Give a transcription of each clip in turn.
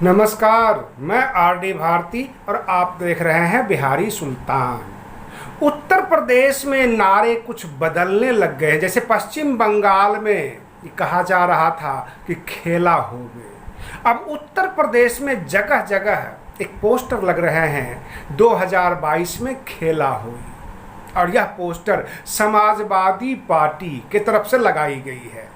नमस्कार, मैं आरडी भारती और आप देख रहे हैं बिहारी सुल्तान। उत्तर प्रदेश में नारे कुछ बदलने लग गए। जैसे पश्चिम बंगाल में ये कहा जा रहा था कि खेला हो गए, अब उत्तर प्रदेश में जगह जगह एक पोस्टर लग रहे हैं 2022 में खेला हुई। और यह पोस्टर समाजवादी पार्टी की तरफ से लगाई गई है।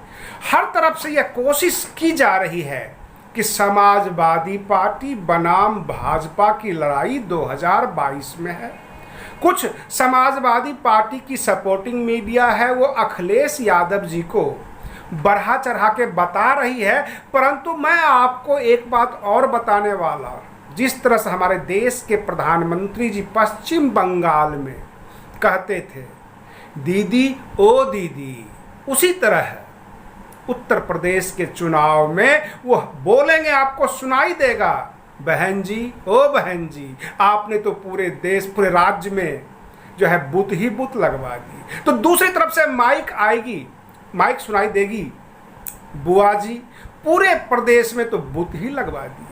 हर तरफ से यह कोशिश की जा रही है कि समाजवादी पार्टी बनाम भाजपा की लड़ाई 2022 में है। कुछ समाजवादी पार्टी की सपोर्टिंग मीडिया है, वो अखिलेश यादव जी को बढ़ा चढ़ा के बता रही है। परंतु मैं आपको एक बात और बताने वाला, जिस तरह से हमारे देश के प्रधानमंत्री जी पश्चिम बंगाल में कहते थे दीदी ओ दीदी, उसी तरह उत्तर प्रदेश के चुनाव में वो बोलेंगे, आपको सुनाई देगा बहन जी ओ बहन जी, आपने तो पूरे देश पूरे राज्य में जो है बुत ही बुत लगवा दी। तो दूसरी तरफ से माइक आएगी, माइक सुनाई देगी, बुआ जी पूरे प्रदेश में तो बुत ही लगवा दिए।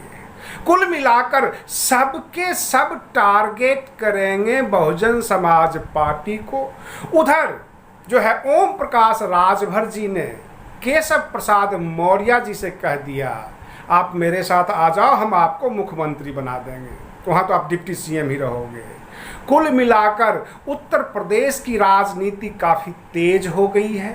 कुल मिलाकर सबके सब टारगेट करेंगे बहुजन समाज पार्टी को। उधर जो है ओम प्रकाश राजभर जी ने केशव प्रसाद मौर्य जी से कह दिया आप मेरे साथ आ जाओ, हम आपको मुख्यमंत्री बना देंगे, वहाँ तो आप डिप्टी सीएम ही रहोगे। कुल मिलाकर उत्तर प्रदेश की राजनीति काफ़ी तेज हो गई है।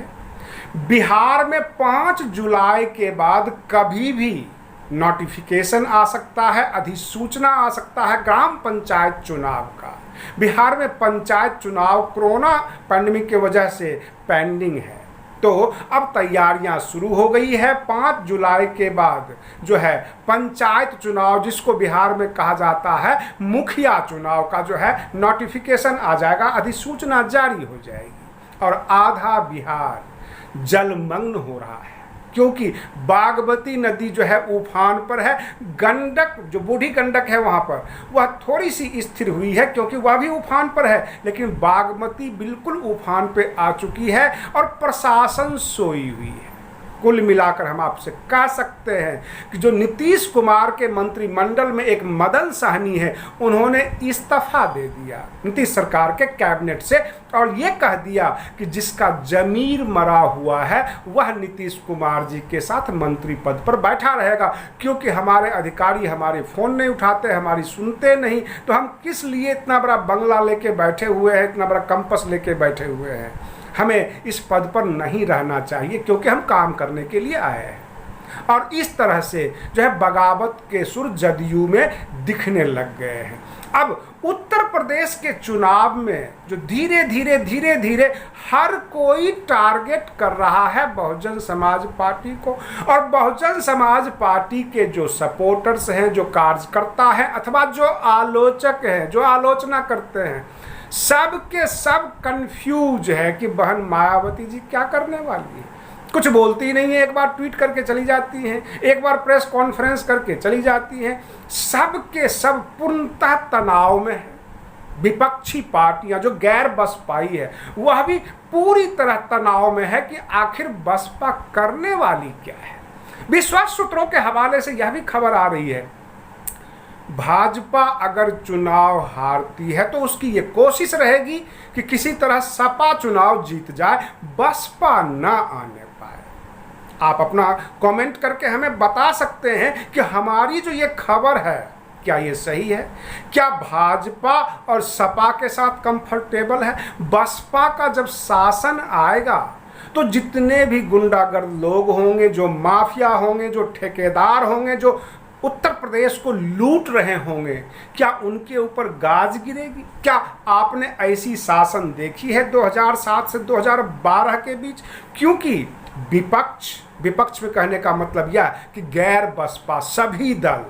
बिहार में 5 जुलाई के बाद कभी भी नोटिफिकेशन आ सकता है, अधिसूचना आ सकता है ग्राम पंचायत चुनाव का। बिहार में पंचायत चुनाव कोरोना पैंडेमिक की वजह से पेंडिंग है, तो अब तैयारियां शुरू हो गई है। 5 जुलाई के बाद जो है पंचायत चुनाव, जिसको बिहार में कहा जाता है मुखिया चुनाव का जो है नोटिफिकेशन आ जाएगा, अधिसूचना जारी हो जाएगी। और आधा बिहार जलमग्न हो रहा है क्योंकि बागमती नदी जो है उफान पर है। गंडक जो बूढ़ी गंडक है वहाँ पर वह थोड़ी सी स्थिर हुई है क्योंकि वह भी उफान पर है, लेकिन बागमती बिल्कुल उफान पे आ चुकी है और प्रशासन सोई हुई है। कुल मिलाकर हम आपसे कह सकते हैं कि जो नीतीश कुमार के मंत्रिमंडल में एक मदन सहनी है, उन्होंने इस्तीफा दे दिया नीतीश सरकार के कैबिनेट से और ये कह दिया कि जिसका जमीर मरा हुआ है वह नीतीश कुमार जी के साथ मंत्री पद पर बैठा रहेगा। क्योंकि हमारे अधिकारी हमारे फ़ोन नहीं उठाते, हमारी सुनते नहीं, तो हम किस लिए इतना बड़ा बंगला लेके बैठे हुए हैं, इतना बड़ा कैंपस लेके बैठे हुए हैं। हमें इस पद पर नहीं रहना चाहिए क्योंकि हम काम करने के लिए आए हैं। और इस तरह से जो है बगावत के सुर जदयू में दिखने लग गए हैं। अब उत्तर प्रदेश के चुनाव में जो धीरे धीरे हर कोई टारगेट कर रहा है बहुजन समाज पार्टी को, और बहुजन समाज पार्टी के जो सपोर्टर्स हैं, जो कार्यकर्ता हैं अथवा जो आलोचक हैं, जो आलोचना करते हैं, सब के सब कंफ्यूज है कि बहन मायावती जी क्या करने वाली है। कुछ बोलती नहीं है, एक बार ट्वीट करके चली जाती हैं, एक बार प्रेस कॉन्फ्रेंस करके चली जाती हैं। सब के सब पूर्णतः तनाव में है। विपक्षी पार्टियां जो गैर बसपाई है वह भी पूरी तरह तनाव में है कि आखिर बसपा करने वाली क्या है। विश्वास सूत्रों के हवाले से यह भी खबर आ रही है भाजपा अगर चुनाव हारती है तो उसकी ये कोशिश रहेगी कि किसी तरह सपा चुनाव जीत जाए, बसपा ना आने पाए। आप अपना कमेंट करके हमें बता सकते हैं कि हमारी जो ये खबर है क्या ये सही है? क्या भाजपा और सपा के साथ कंफर्टेबल है? बसपा का जब शासन आएगा तो जितने भी गुंडागर्द लोग होंगे, जो माफिया होंगे, जो ठेकेदार होंगे, जो उत्तर प्रदेश को लूट रहे होंगे, क्या उनके ऊपर गाज गिरेगी? क्या आपने ऐसी शासन देखी है 2007 से 2012 के बीच? क्योंकि विपक्ष में कहने का मतलब यह कि गैर बसपा सभी दल,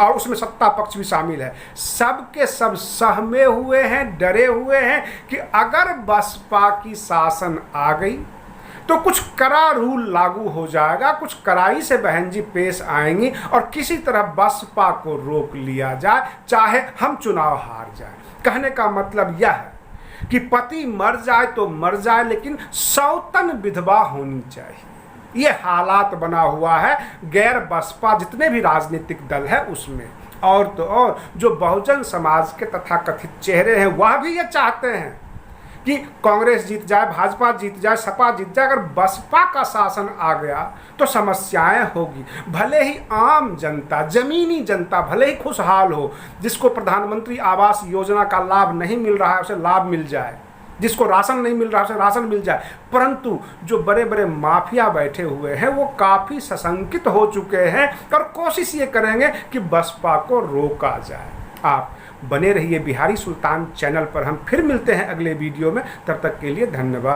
और उसमें सत्ता पक्ष भी शामिल है, सब के सब सहमे हुए हैं, डरे हुए हैं कि अगर बसपा की शासन आ गई तो कुछ कड़ा रूल लागू हो जाएगा, कुछ कड़ाई से बहन जी पेश आएंगी और किसी तरह बसपा को रोक लिया जाए, चाहे हम चुनाव हार जाए। कहने का मतलब यह है कि पति मर जाए तो मर जाए, लेकिन सौतन विधवा होनी चाहिए। ये हालात बना हुआ है गैर बसपा जितने भी राजनीतिक दल है उसमें। और तो और जो बहुजन समाज के तथाकथित चेहरे हैं वह भी ये चाहते हैं कि कांग्रेस जीत जाए, भाजपा जीत जाए, सपा जीत जाए। अगर बसपा का शासन आ गया तो समस्याएं होगी। भले ही आम जनता, जमीनी जनता भले ही खुशहाल हो, जिसको प्रधानमंत्री आवास योजना का लाभ नहीं मिल रहा है उसे लाभ मिल जाए, जिसको राशन नहीं मिल रहा है उसे राशन मिल जाए, परंतु जो बड़े बड़े माफिया बैठे हुए हैं वो काफ़ी सशंकित हो चुके हैं और कोशिश ये करेंगे कि बसपा को रोका जाए। आप बने रहिए बिहारी सुल्तान चैनल पर। हम फिर मिलते हैं अगले वीडियो में, तब तक के लिए धन्यवाद।